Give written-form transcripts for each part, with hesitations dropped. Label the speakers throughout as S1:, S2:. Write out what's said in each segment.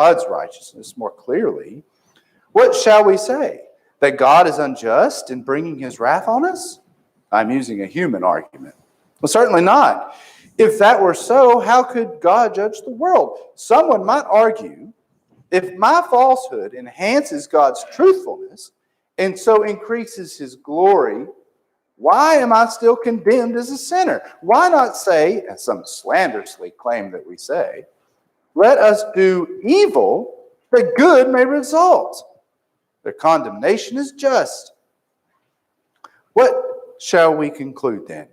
S1: God's righteousness more clearly, what shall we say? That God is unjust in bringing his wrath on us? I'm using a human argument. Well, certainly not. If that were so, how could God judge the world? Someone might argue, if my falsehood enhances God's truthfulness and so increases his glory, why am I still condemned as a sinner? Why not say, as some slanderously claim that we say, let us do evil that good may result? Their condemnation is just. What shall we conclude then?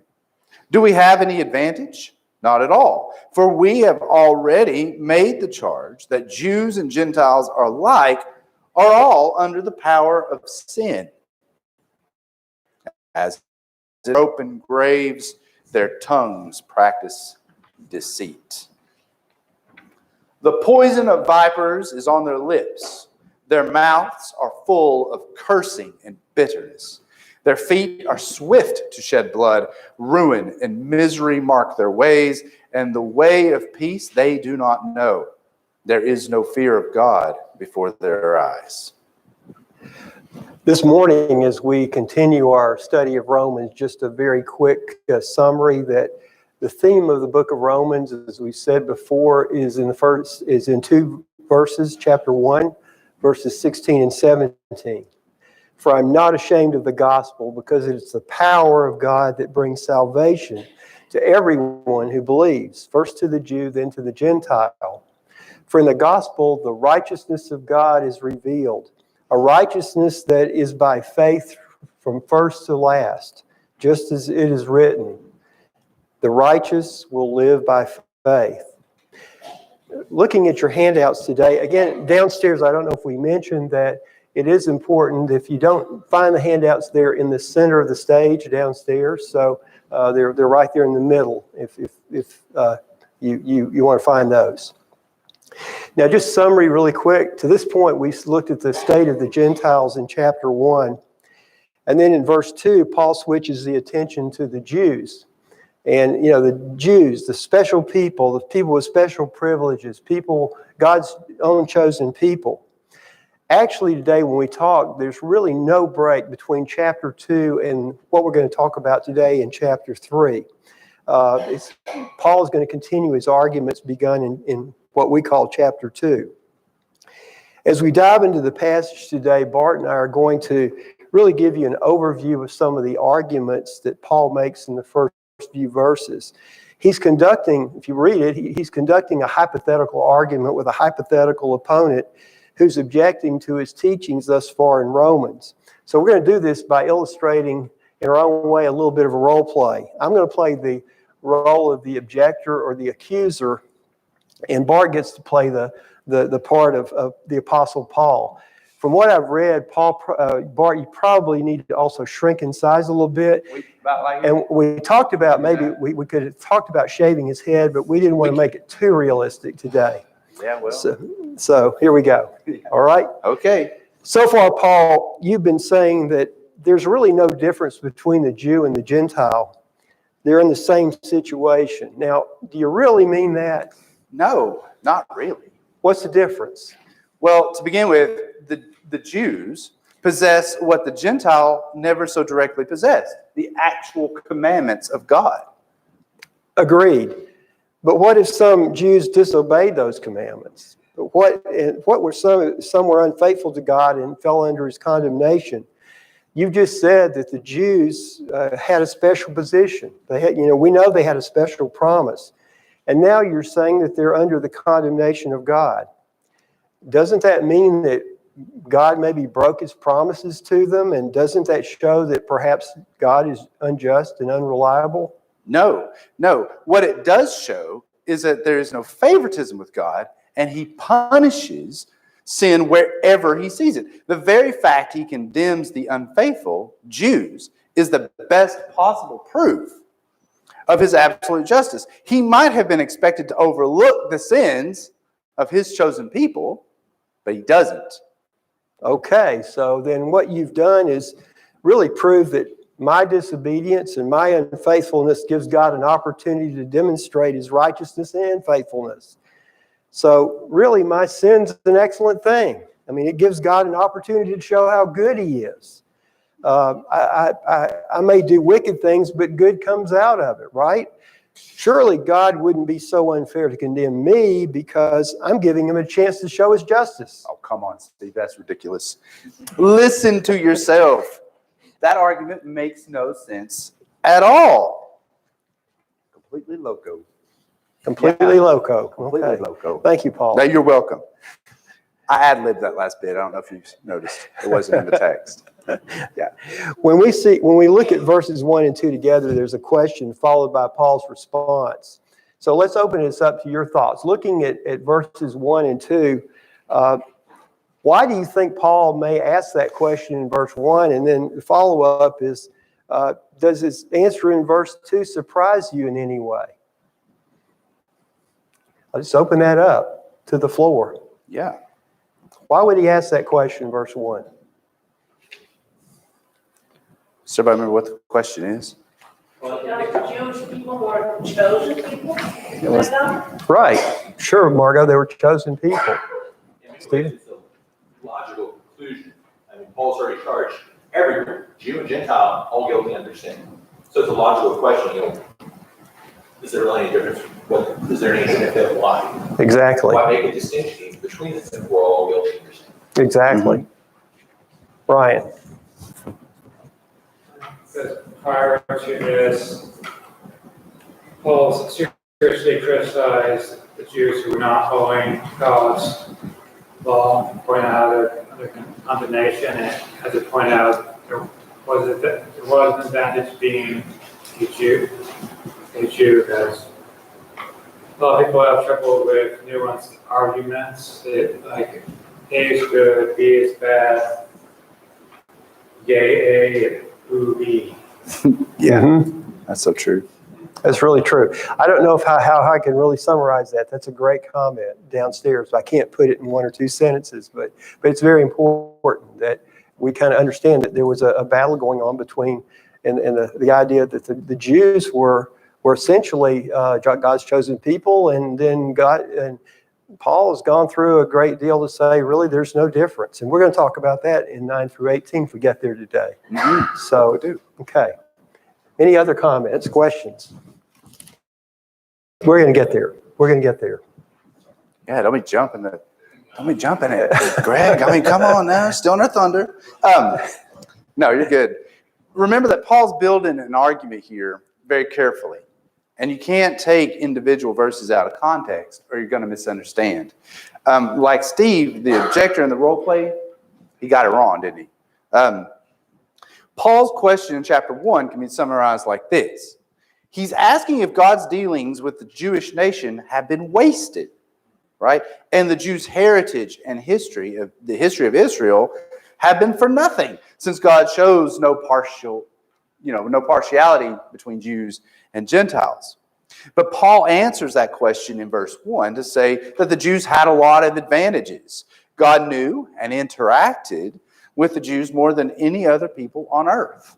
S1: Do we have any advantage? Not at all. For we have already made the charge that Jews and Gentiles alike are all under the power of sin. As in open graves, their tongues practice deceit. The poison of vipers is on their lips. Their mouths are full of cursing and bitterness. Their feet are swift to shed blood. Ruin and misery mark their ways, and the way of peace they do not know. There is no fear of God before their eyes.
S2: This morning, as we continue our study of Romans, just a very quick summary that the theme of the book of Romans, as we said before, is in two verses, chapter 1, verses 16 and 17. For I'm not ashamed of the gospel, because it's the power of God that brings salvation to everyone who believes, first to the Jew, then to the Gentile. For in the gospel, the righteousness of God is revealed, a righteousness that is by faith from first to last, just as it is written, the righteous will live by faith. Looking at your handouts today, again, downstairs, I don't know if we mentioned that it is important, if you don't find the handouts, they're in the center of the stage downstairs, so they're right there in the middle if you want to find those. Now, just summary really quick. To this point, we looked at the state of the Gentiles in chapter 1. And then in verse 2, Paul switches the attention to the Jews. And, the Jews, the special people, the people with special privileges, people, God's own chosen people. Actually, today when we talk, there's really no break between chapter 2 and what we're going to talk about today in chapter 3. Paul is going to continue his arguments begun in what we call chapter 2. As we dive into the passage today, Bart and I are going to really give you an overview of some of the arguments that Paul makes in the first few verses. He's conducting, if you read it, he's conducting a hypothetical argument with a hypothetical opponent who's objecting to his teachings thus far in Romans. So we're going to do this by illustrating in our own way a little bit of a role play. I'm going to play the role of the objector or the accuser, and Bart gets to play the part of the Apostle Paul. From what I've read, Bart, you probably need to also shrink in size a little bit. And we talked about maybe we could have talked about shaving his head, but we didn't want to make it too realistic today.
S1: Yeah, well.
S2: So here we go. All right?
S1: Okay.
S2: So far, Paul, you've been saying that there's really no difference between the Jew and the Gentile. They're in the same situation. Now, do you really mean that?
S1: No, not really.
S2: What's the difference?
S1: Well, to begin with, the Jews possess what the Gentile never so directly possessed, the actual commandments of God.
S2: Agreed. But what if some Jews disobeyed those commandments? What were some were unfaithful to God and fell under his condemnation? You just said that the Jews had a special position. They had, we know they had a special promise. And now you're saying that they're under the condemnation of God. Doesn't that mean that God maybe broke his promises to them? And doesn't that show that perhaps God is unjust and unreliable?
S1: No. What it does show is that there is no favoritism with God, and he punishes sin wherever he sees it. The very fact he condemns the unfaithful Jews is the best possible proof of his absolute justice. He might have been expected to overlook the sins of his chosen people, but he doesn't.
S2: Okay, so then what you've done is really prove that my disobedience and my unfaithfulness gives God an opportunity to demonstrate his righteousness and faithfulness. So really, my sin's an excellent thing. I mean, it gives God an opportunity to show how good he is. I may do wicked things, but good comes out of it, right? Surely God wouldn't be so unfair to condemn me because I'm giving him a chance to show his justice.
S1: Oh, come on, Steve. That's ridiculous. Listen to yourself. That argument makes no sense at all. Completely loco.
S2: Completely loco.
S1: Completely
S2: Okay.
S1: loco.
S2: Thank you, Paul.
S1: No, you're welcome. I ad-libbed that last bit. I don't know if you noticed. It wasn't in the text. Yeah.
S2: When we look at verses 1 and 2 together, there's a question followed by Paul's response. So let's open this up to your thoughts. Looking at verses 1 and 2, why do you think Paul may ask that question in verse 1? And then the follow-up is, does his answer in verse 2 surprise you in any way? I'll just open that up to the floor.
S1: Yeah.
S2: Why would he ask that question in verse 1?
S1: Does everybody remember what the question is?
S3: Because the Jewish people were chosen people?
S2: Right. Sure, Margot, they were chosen people.
S4: Stephen? It's a logical conclusion. I mean, Paul's already charged everyone, Jew and Gentile, all guilty under sin. So it's a logical question. Is there really any difference? Is there any benefit? Why?
S2: Exactly.
S4: Why make a distinction between the sin? We're all guilty under sin.
S2: Exactly. Ryan.
S5: Because prior to this, Paul seriously criticized the Jews who were not following God's law, pointing out their condemnation, and as it pointed out, there was an advantage being a Jew, because a lot of people have trouble with nuanced arguments, like A is good, B is bad, yay A, ooh B.
S1: Yeah.
S2: Mhm.
S1: That's so true.
S2: That's really true. I don't know how I can really summarize that. That's a great comment downstairs. I can't put it in one or two sentences, but it's very important that we kind of understand that there was a battle going on between, and the idea that the Jews were essentially God's chosen people, and then Paul has gone through a great deal to say, really, there's no difference. And we're going to talk about that in 9 through 18 if we get there today.
S1: Mm-hmm.
S2: So,
S1: We do.
S2: okay. Any other comments, questions? We're going to get there. We're going to get there.
S1: Yeah, don't be jumping it, Greg. I mean, come on now, still in our thunder. No, you're good. Remember that Paul's building an argument here very carefully. And you can't take individual verses out of context or you're going to misunderstand. Like Steve, the objector in the role play, he got it wrong, didn't he? Paul's question in chapter 1 can be summarized like this. He's asking if God's dealings with the Jewish nation have been wasted, right? And the Jews' heritage and history of Israel have been for nothing, since God shows no partiality between Jews and Gentiles. But Paul answers that question in verse 1 to say that the Jews had a lot of advantages. God knew and interacted with the Jews more than any other people on earth.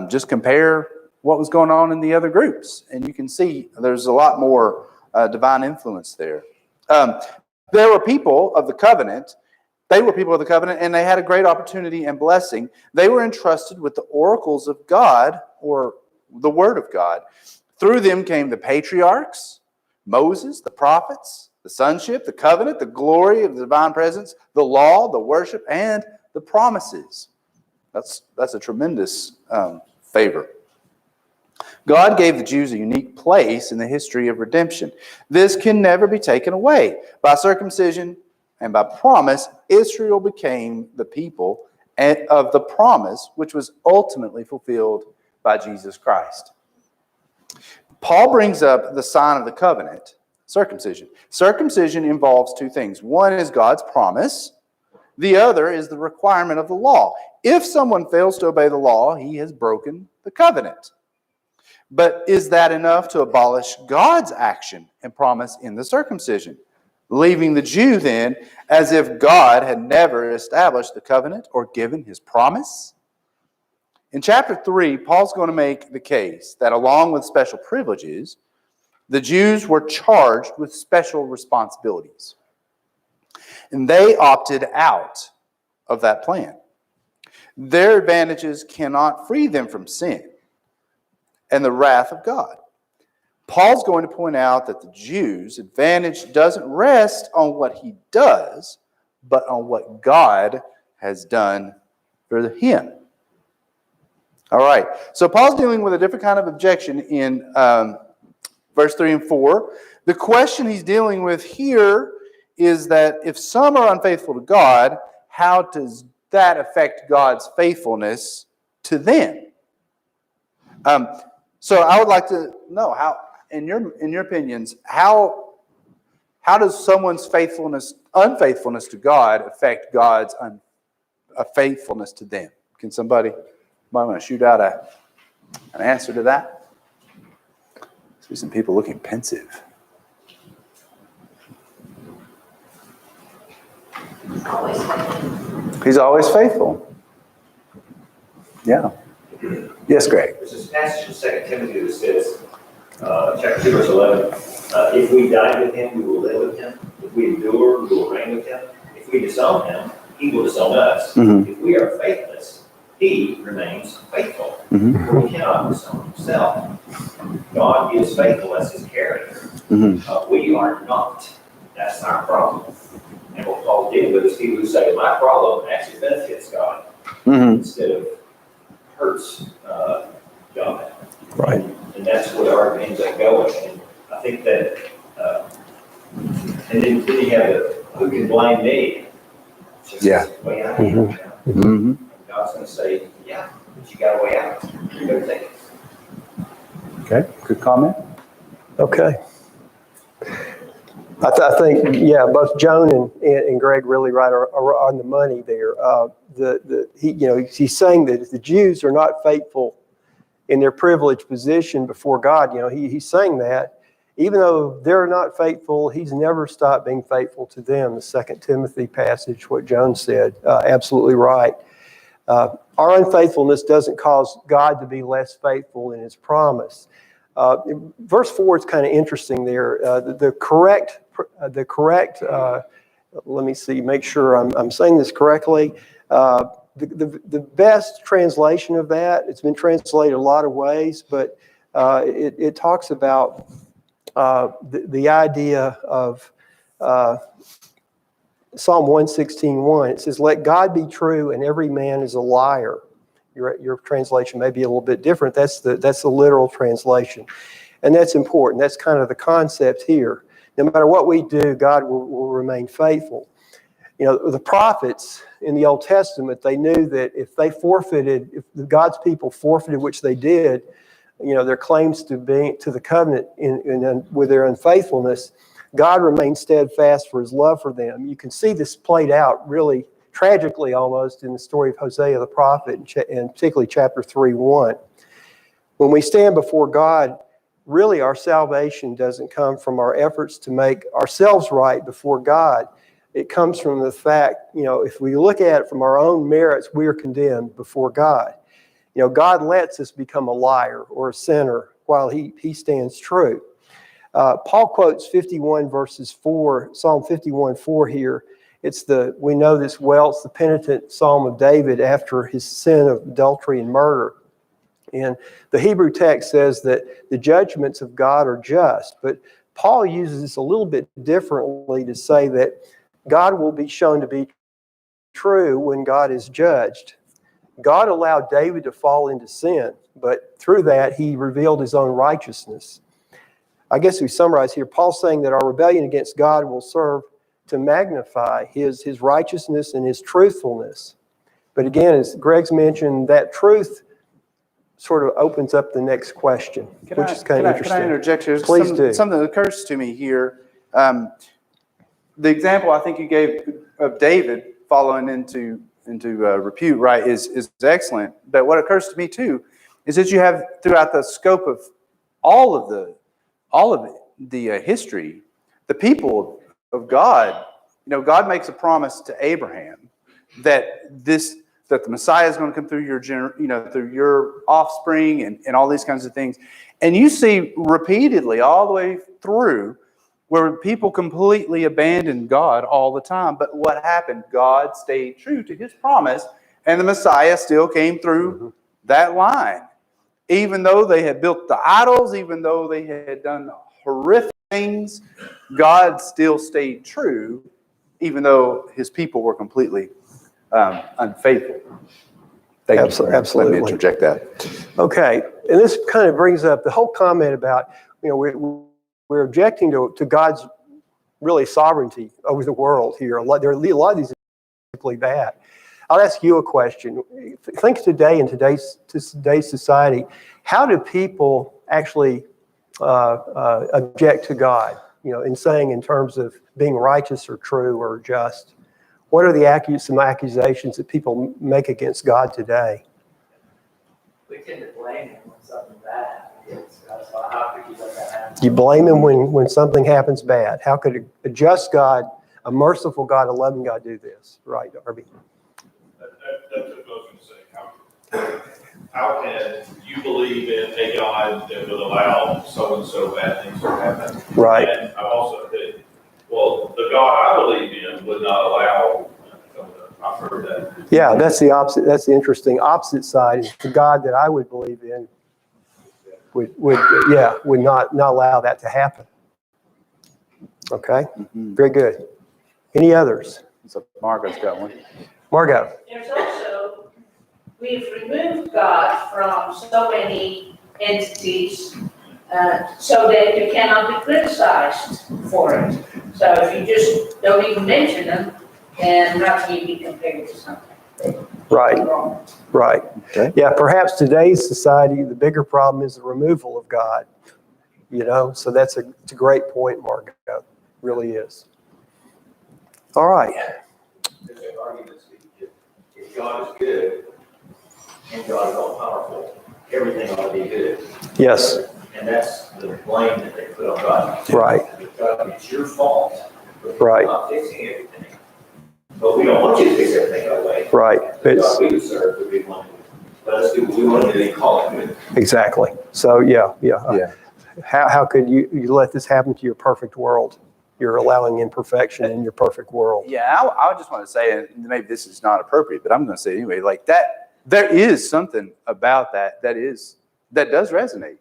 S1: Just compare what was going on in the other groups, and you can see there's a lot more divine influence there. There were people of the covenant. They were people of the covenant, and they had a great opportunity and blessing. They were entrusted with the oracles of God, or the Word of God. Through them came the patriarchs, Moses, the prophets, the sonship, the covenant, the glory of the divine presence, the law, the worship, and the promises. That's a tremendous favor. God gave the Jews a unique place in the history of redemption. This can never be taken away. By circumcision and by promise, Israel became the people of the promise, which was ultimately fulfilled by Jesus Christ. Paul brings up the sign of the covenant, circumcision. Circumcision involves two things. One is God's promise. The other is the requirement of the law. If someone fails to obey the law, he has broken the covenant. But is that enough to abolish God's action and promise in the circumcision, leaving the Jew then as if God had never established the covenant or given his promise? In chapter 3, Paul's going to make the case that along with special privileges, the Jews were charged with special responsibilities. And they opted out of that plan. Their advantages cannot free them from sin and the wrath of God. Paul's going to point out that the Jews' advantage doesn't rest on what he does, but on what God has done for him. All right, so Paul's dealing with a different kind of objection in verse 3 and 4. The question he's dealing with here is that if some are unfaithful to God, how does that affect God's faithfulness to them? So I would like to know how, in your opinions, how does someone's unfaithfulness to God affect God's faithfulness to them? Can somebody want to shoot out an answer to that? I see some people looking pensive.
S3: Always faithful.
S1: He's always faithful. Yeah. Yes, Greg.
S6: There's this passage in 2 Timothy that says, chapter 2, verse 11, if we die with him, we will live with him. If we endure, we will reign with him. If we disown him, he will disown us.
S1: Mhm.
S6: If we are faithless, he remains faithful.
S1: Mhm.
S6: For he cannot disown himself. God is faithful as his character.
S1: Mhm.
S6: We are not. That's our problem. And what Paul did with is people who say, my problem actually benefits God
S1: Mhm.
S6: instead of hurts God.
S2: Right.
S6: And that's where the argument ends up going. And I think that, and then you have the, who can blame me? It's just,
S1: Yeah.
S6: Way out here.
S1: Mhm.
S6: God's going to say, yeah, but you got a way out. You better take it.
S1: Okay. Good comment.
S2: Okay. I think, yeah, both Joan and Greg really right are on the money there. He's saying that if the Jews are not faithful in their privileged position before God, he's saying that even though they're not faithful, he's never stopped being faithful to them. The 2 Timothy passage, what Joan said, absolutely right. Our unfaithfulness doesn't cause God to be less faithful in his promise. Verse 4 is kind of interesting there. The correct, let me see, make sure I'm saying this correctly. The best translation of that, it's been translated a lot of ways, but it talks about the idea of Psalm 116:1. It says, let God be true and every man is a liar. Your translation may be a little bit different. That's the literal translation. And that's important. That's kind of the concept here. No matter what we do, God will remain faithful. The prophets in the Old Testament, they knew that if God's people forfeited, which they did, their claims to the covenant with their unfaithfulness, God remained steadfast for his love for them. You can see this played out really tragically almost in the story of Hosea the prophet, and particularly chapter 3:1. When we stand before God, really our salvation doesn't come from our efforts to make ourselves right before God. It comes from the fact, if we look at it from our own merits, we are condemned before God. God lets us become a liar or a sinner while he stands true. Paul quotes 51 verses 4, Psalm 51:4 here. We know this well, it's the penitent Psalm of David after his sin of adultery and murder. And the Hebrew text says that the judgments of God are just, but Paul uses this a little bit differently to say that God will be shown to be true when God is judged. God allowed David to fall into sin, but through that he revealed his own righteousness. I guess we summarize here, Paul's saying that our rebellion against God will serve to magnify his righteousness and his truthfulness. But again, as Greg's mentioned, that truth sort of opens up the next question, which is kind of interesting.
S1: Can I interject here?
S2: Please do.
S1: Something that occurs to me here. The example I think you gave of David following into repute, right, is excellent. But what occurs to me too is that you have throughout the scope of all of the history, the people of God. God makes a promise to Abraham that that the Messiah is going to come through your, through your offspring and all these kinds of things. And you see repeatedly all the way through where people completely abandoned God all the time. But what happened? God stayed true to his promise, and the Messiah still came through that line. Even though they had built the idols, even though they had done horrific things, God still stayed true, even though his people were completely unfaithful. Thank you.
S2: Absolutely.
S1: Let me interject that.
S2: Okay, and this kind of brings up the whole comment about, we're objecting to God's really sovereignty over the world here. A lot of these are simply bad. I'll ask you a question. Think today in today's society, how do people actually object to God? In saying in terms of being righteous or true or just. What are some accusations that people make against God today?
S3: We tend to blame him when something bad happens. So how could you let that happen?
S2: You blame him when something happens bad. How could a just God, a merciful God, a loving God do this? Right, Darby?
S7: That's what I was going to say. How can you believe in a God that would allow so-and-so bad things to happen?
S2: Right.
S7: And I've also said, well, the God I believe in would not allow, I've heard that.
S2: Yeah, that's the opposite. That's the interesting opposite side. The God that I would believe in would not allow that to happen. Okay, very good. Any others?
S1: So Margot's got one.
S2: Margot.
S3: There's also, we've removed God from so many entities so that you cannot be criticized for it. So if you just don't even mention them, then how can you be compared to something?
S2: Right.
S3: Wrong.
S2: Right.
S1: Okay.
S2: Yeah, perhaps today's society, the bigger problem is the removal of God. So it's a great point, Margot. It really is. All right.
S6: There's an argument that if God is good and God is all powerful, everything ought to be good.
S2: Yes.
S6: And that's the blame that they put on God.
S2: Right.
S6: God, it's your fault.
S2: Right.
S6: You're not fixing everything. But we don't want you to fix everything our way.
S2: Right.
S6: The God we would serve would be one. Let us do what we want to do and call it good.
S2: Exactly. So yeah. How could you let this happen to your perfect world? You're allowing imperfection in your perfect world.
S1: Yeah, I just want to say, and maybe this is not appropriate, but I'm going to say it anyway, like that, there is something about that does resonate.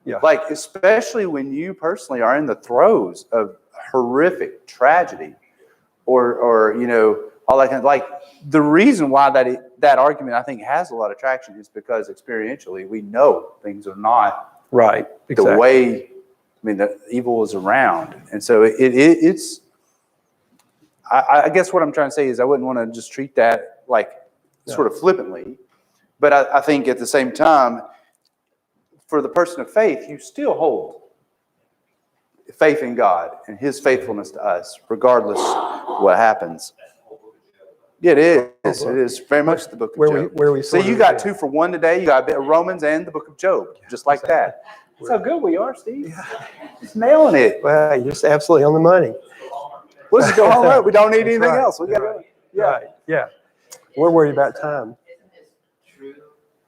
S2: Yeah.
S1: Like, especially when you personally are in the throes of horrific tragedy or all that kind of, like, the reason why that argument I think has a lot of traction is because experientially we know things are not
S2: Right. Exactly.
S1: the way, the evil is around. And so it's, I guess what I'm trying to say is I wouldn't want to just treat that like sort of flippantly, but I think at the same time, for the person of faith, you still hold faith in God and his faithfulness to us, regardless what happens. Yeah, it is. It is very much the book of Job.
S2: Where we
S1: So you got 2 for 1 today. You got a bit of Romans and the book of Job, just like that. That's how good we are, Steve. Just nailing it.
S2: Well, you're just absolutely on the money.
S1: Let's just go home. Right? We don't need anything
S2: right.
S1: else. We got to. Yeah.
S2: Right. Yeah. We're worried about time.
S3: Isn't this true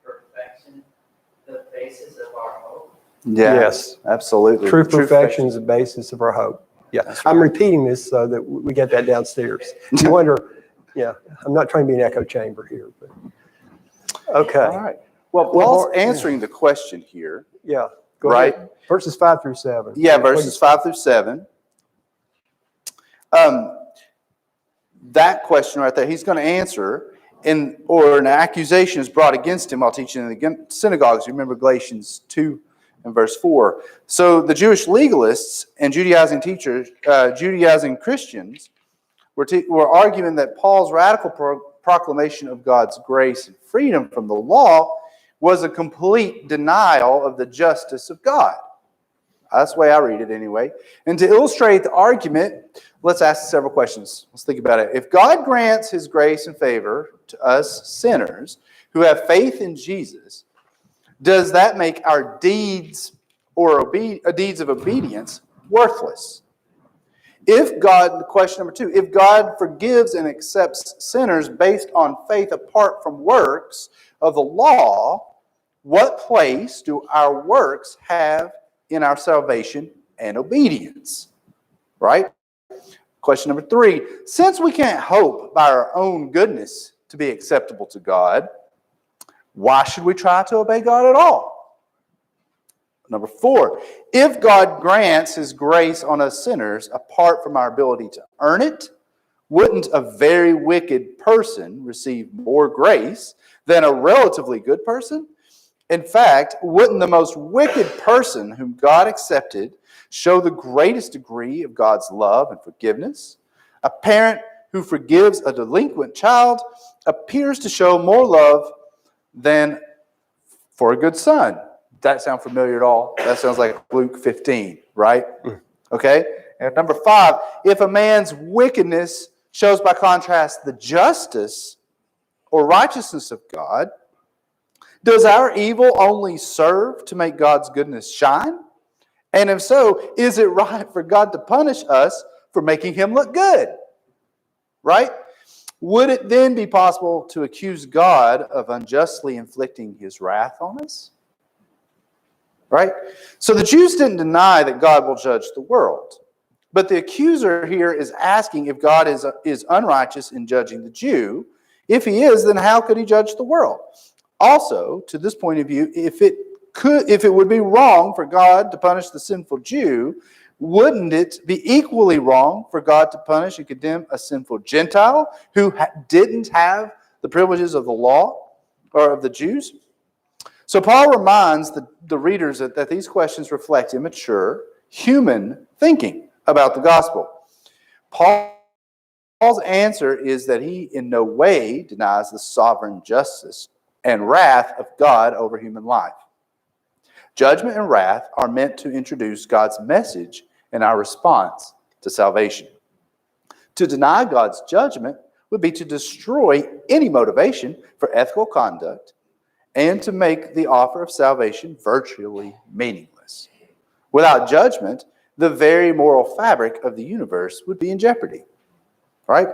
S3: perfection the basis of our hope?
S1: Yeah.
S2: Yes.
S1: Absolutely.
S2: True perfection is the basis of our hope. Yeah.
S1: That's
S2: I'm
S1: right.
S2: repeating this so that we get that downstairs. You wonder, I'm not trying to be an echo chamber here, but okay.
S1: All right. Well, Paul's answering the question here.
S2: Yeah. Go
S1: Right.
S2: ahead. Verses 5 through 7.
S1: Yeah, verses 5 through 7. That question right there, he's going to answer, or an accusation is brought against him while teaching in the synagogues. You remember Galatians 2 and verse 4. So the Jewish legalists and Judaizing teachers, Judaizing Christians, were arguing that Paul's radical proclamation of God's grace and freedom from the law was a complete denial of the justice of God. That's the way I read it anyway. And to illustrate the argument, let's ask several questions. Let's think about it. If God grants his grace and favor to us sinners who have faith in Jesus, does that make our deeds or deeds of obedience worthless? If God, question number 2, if God forgives and accepts sinners based on faith apart from works of the law, what place do our works have in our salvation and obedience? Right? Question number 3, since we can't hope by our own goodness to be acceptable to God, why should we try to obey God at all? Number 4, if God grants his grace on us sinners apart from our ability to earn it, wouldn't a very wicked person receive more grace than a relatively good person? In fact, wouldn't the most wicked person whom God accepted show the greatest degree of God's love and forgiveness? A parent who forgives a delinquent child appears to show more love than for a good son. That sound familiar at all? That sounds like Luke 15, right? Okay? And number 5, if a man's wickedness shows by contrast the justice or righteousness of God, does our evil only serve to make God's goodness shine? And if so, is it right for God to punish us for making him look good? Right? Would it then be possible to accuse God of unjustly inflicting his wrath on us? Right? So the Jews didn't deny that God will judge the world. But the accuser here is asking if God is unrighteous in judging the Jew. If he is, then how could he judge the world? Also, to this point of view, if it would be wrong for God to punish the sinful Jew, wouldn't it be equally wrong for God to punish and condemn a sinful Gentile who didn't have the privileges of the law or of the Jews? So Paul reminds the readers that these questions reflect immature human thinking about the gospel. Paul's answer is that he in no way denies the sovereign justice and wrath of God over human life. Judgment and wrath are meant to introduce God's message and our response to salvation. To deny God's judgment would be to destroy any motivation for ethical conduct and to make the offer of salvation virtually meaningless. Without judgment, the very moral fabric of the universe would be in jeopardy. Right?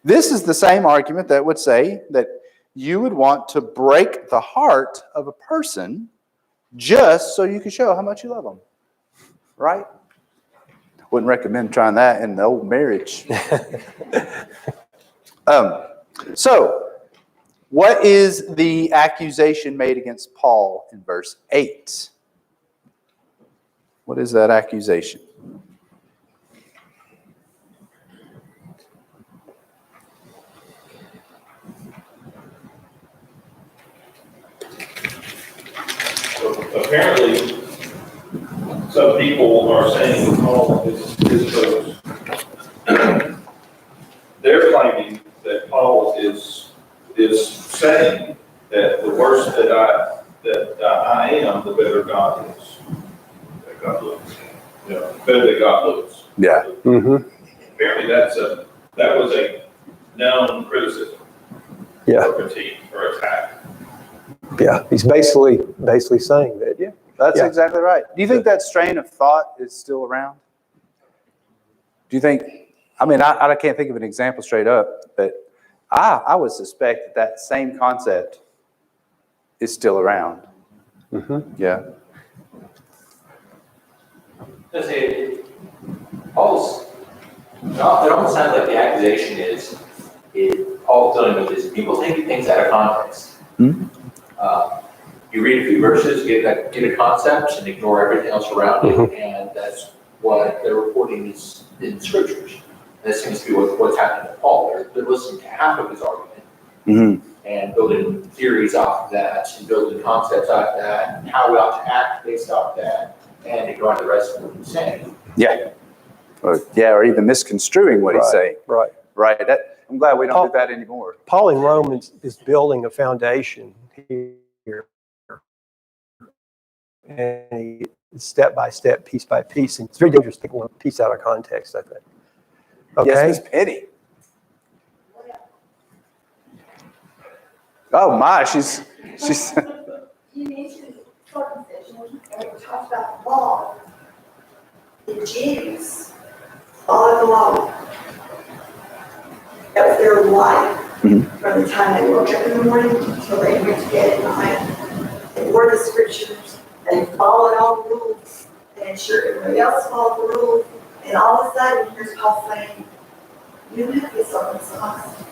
S1: This is the same argument that would say that you would want to break the heart of a person just so you can show how much you love them. Right? Wouldn't recommend trying that in the old marriage. So, what is the accusation made against Paul in verse 8? What is that accusation?
S7: Apparently, some people are saying that Paul is boast. They're claiming that Paul is saying that the worse that I am, the better God is. That God looks. You know, better that God looks.
S1: Yeah.
S2: Mm-hmm.
S7: Apparently, that was a known criticism.
S2: Yeah.
S7: Or critique or attack.
S2: Yeah. He's basically saying that.
S1: Yeah, that's
S2: Yeah.
S1: exactly right. Do you think that strain of thought is still around? Do you think, I mean, I can't think of an example straight up, but I would suspect that same concept is still around.
S2: Mm-hmm.
S1: Yeah.
S4: Does it, Paul's, it almost sounds like the accusation is Paul's dealing with is people taking things out of context.
S1: Hmm?
S4: You read a few verses, get a concept, and ignore everything else around you, and that's what they're reporting is in scriptures. And this seems to be what's happening to Paul. They're listening to half of his argument
S1: Mm-hmm.
S4: and building theories off of that, and building concepts off of that, and how we ought to act based off of that, and ignoring the rest of what he's saying.
S1: Yeah. Or even misconstruing what he's saying.
S2: Right.
S1: Right. I'm glad we don't do that anymore.
S2: Paul in Romans is building a foundation here. And he step by step, piece by piece. And it's very dangerous to take one piece out of context, I think. Okay?
S1: Yes, Miss Penny. Oh my, she's
S8: You mentioned circumcision, and we talked about the law. The Jews follow the law. That was their life from the time they woke up in the morning until they went to bed at night. They wore the scriptures, they followed all the rules, they ensured everybody else followed the rules, and all of a sudden, here's Paul saying, you have to be circumcised.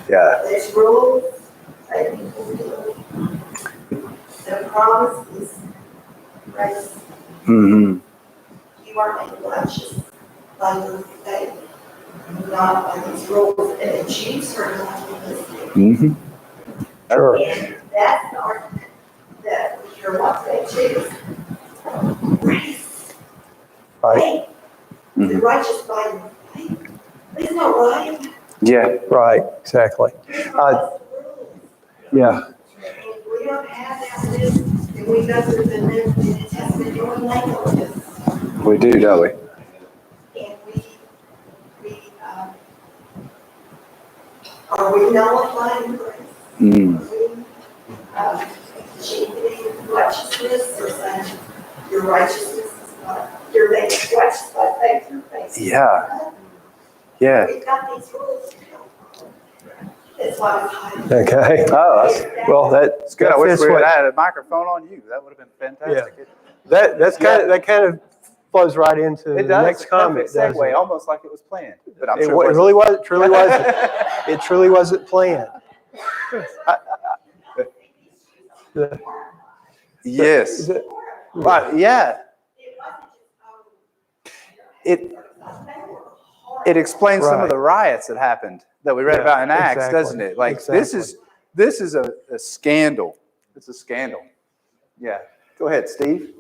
S1: Yeah.
S8: There's rules, that people do. The promise is grace.
S1: Mm-hmm.
S8: You are made righteous by your faith, not by these rules. And the Jews are not listening.
S1: Mm-hmm.
S2: Sure.
S8: And that's the argument that we hear a lot today too. Grace.
S2: Right.
S8: Faith. The righteous by your faith. It's not right.
S1: Yeah.
S2: Right, exactly.
S8: It's not the rules.
S2: Yeah,
S8: And if we don't have that list, then we go through the New Testament or languages.
S1: We do, don't we?
S8: And are we nullifying grace?
S1: Mm.
S8: Are we achieving righteousness or saying your righteousness is not, you're made righteous by faith through faith?
S1: Yeah. Yeah.
S8: We've got these rules to go. That's why it's hard.
S2: okay.
S1: Oh, that's
S2: Well,
S1: it's good. I wish
S2: fits
S1: we
S2: what-
S1: had had a microphone on you. That would have been fantastic.
S2: that kind of flows right into
S1: It
S2: the
S1: does.
S2: next comment, doesn't
S1: Segue,
S2: it?
S1: almost like it was planned. But I'm
S2: It
S1: sure
S2: wa- it
S1: wasn't.
S2: really was, truly wasn't. It truly wasn't planned.
S1: Yes.
S2: Is it-
S1: Right. Yeah. It explains some of
S2: Right.
S1: the riots that happened that we read
S2: Yeah,
S1: about in Acts,
S2: exactly.
S1: doesn't it? Like
S2: Exactly.
S1: this is a scandal. It's a scandal. Yeah. Go ahead, Steve.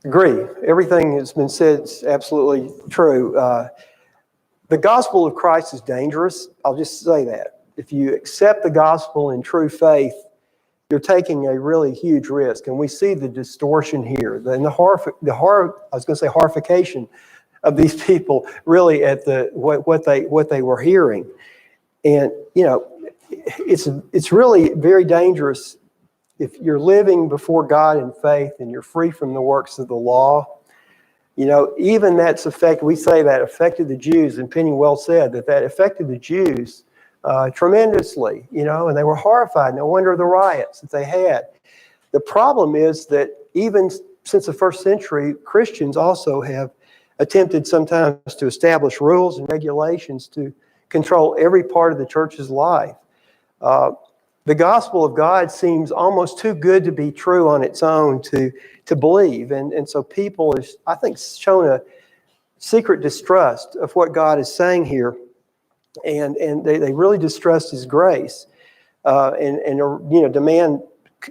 S2: Agree. Everything that's been said is absolutely true. The gospel of Christ is dangerous. I'll just say that. If you accept the gospel in true faith, you're taking a really huge risk. And we see the distortion here, and the horrification of these people really at what they were hearing. And, you know, it's really very dangerous if you're living before God in faith and you're free from the works of the law. You know, even that's affected, we say that affected the Jews, and Penny well said that affected the Jews tremendously, you know, and they were horrified. No wonder the riots that they had. The problem is that even since the first century, Christians also have attempted sometimes to establish rules and regulations to control every part of the church's life. The gospel of God seems almost too good to be true on its own to believe. And so people have, I think, shown a secret distrust of what God is saying here. And they really distrust his grace and you know, demand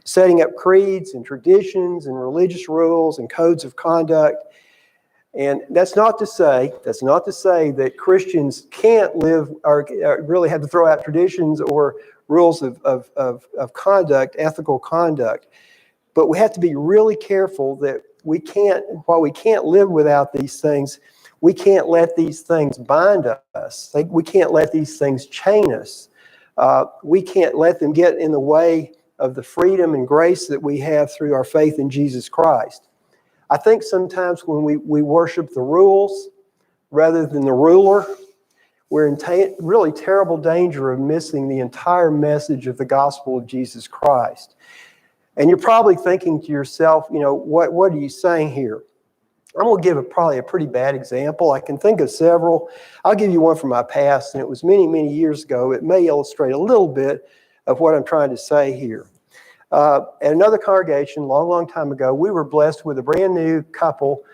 S2: setting up creeds and traditions and religious rules and codes of conduct. And that's not to say that Christians can't live or really have to throw out traditions or rules of conduct, ethical conduct. But we have to be really careful that while we can't live without these things, we can't let these things bind us. We can't let these things chain us. We can't let them get in the way of the freedom and grace that we have through our faith in Jesus Christ. I think sometimes when we worship the rules rather than the ruler, we're in really terrible danger of missing the entire message of the gospel of Jesus Christ. And you're probably thinking to yourself, you know, what are you saying here? I'm going to give probably a pretty bad example. I can think of several. I'll give you one from my past, and it was many, many years ago. It may illustrate a little bit of what I'm trying to say here. At another congregation, long time ago, we were blessed with a brand new couple,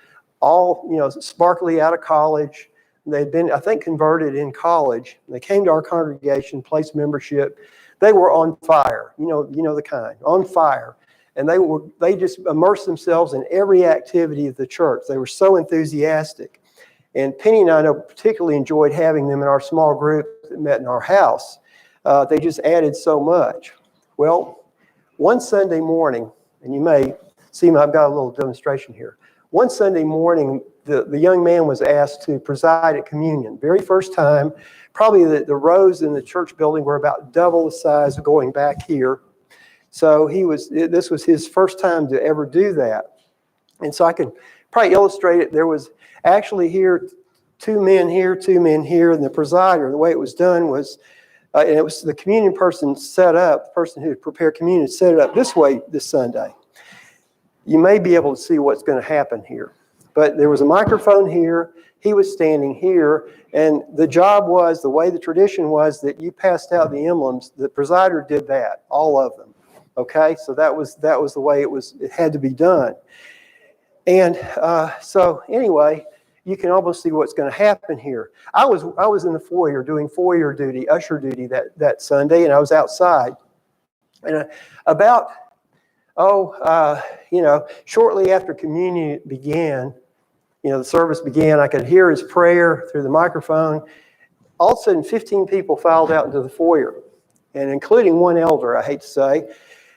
S2: all, you know, sparkly out of college. They'd been, I think, converted in college. They came to our congregation, placed membership. They were on fire, you know the kind, on fire. And they just immersed themselves in every activity of the church. They were so enthusiastic. And Penny and I know particularly enjoyed having them in our small group that met in our house. They just added so much. Well, one Sunday morning, and you may see I've got a little demonstration here. One Sunday morning, the young man was asked to preside at communion. Very first time, probably the rows in the church building were about double the size of going back here. So this was his first time to ever do that. And so I could probably illustrate it. There was, actually here, 2 men here, 2 men here, and the presider, the way it was done was, and it was the communion person set up, the person who prepared communion set it up this way this Sunday. You may be able to see what's going to happen here. But there was a microphone here, he was standing here, and the job was, the way the tradition was, that you passed out the emblems. The presider did that, all of them. Okay, so that was the way it had to be done. And so anyway, you can almost see what's going to happen here. I was in the foyer doing foyer duty, usher duty that Sunday, and I was outside. And shortly after communion began, the service began, I could hear his prayer through the microphone. All of a sudden, 15 people filed out into the foyer, and including one elder, I hate to say.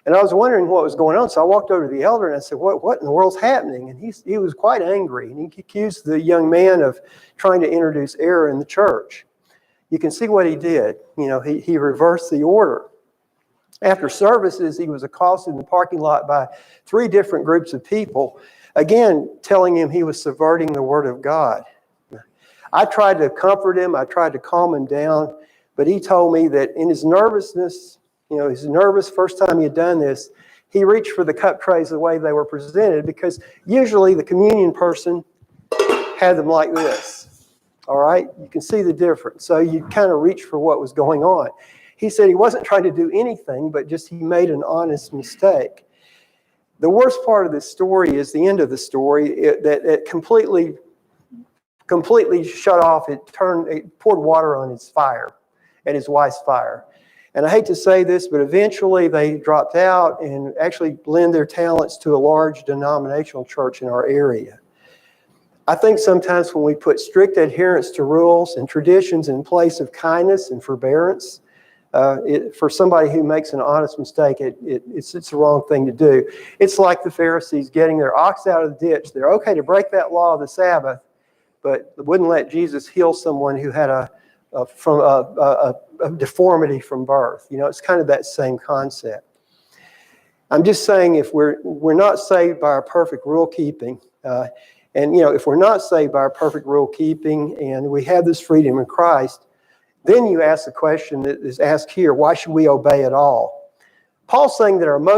S2: And I was wondering what was going on, so I walked over to the elder and I said, what in the world's happening? And he was quite angry, and he accused the young man of trying to introduce error in the church. You can see what he did. He reversed the order. After services, he was accosted in the parking lot by 3 different groups of people, again, telling him he was subverting the word of God. I tried to comfort him. I tried to calm him down, but he told me that in his nervousness, he's nervous, first time he had done this, he reached for the cup trays the way they were presented, because usually the communion person had them like this. All right? You can see the difference. So you kind of reach for what was going on. He said he wasn't trying to do anything, but just he made an honest mistake. The worst part of this story is the end of the story, that completely shut off. It poured water on his fire and his wife's fire. And I hate to say this, but eventually they dropped out and actually lend their talents to a large denominational church in our area. I think sometimes when we put strict adherence to rules and traditions in place of kindness and forbearance, for somebody who makes an honest mistake, it's the wrong thing to do. It's like the Pharisees getting their ox out of the ditch. They're okay to break that law of the Sabbath, but wouldn't let Jesus heal someone who had a deformity from birth. It's kind of that same concept. I'm just saying, if we're not saved by our perfect rule keeping, if we're not saved by our perfect rule keeping, and we have this freedom in Christ, then you ask the question that is asked here: why should we obey at all? Paul's saying that our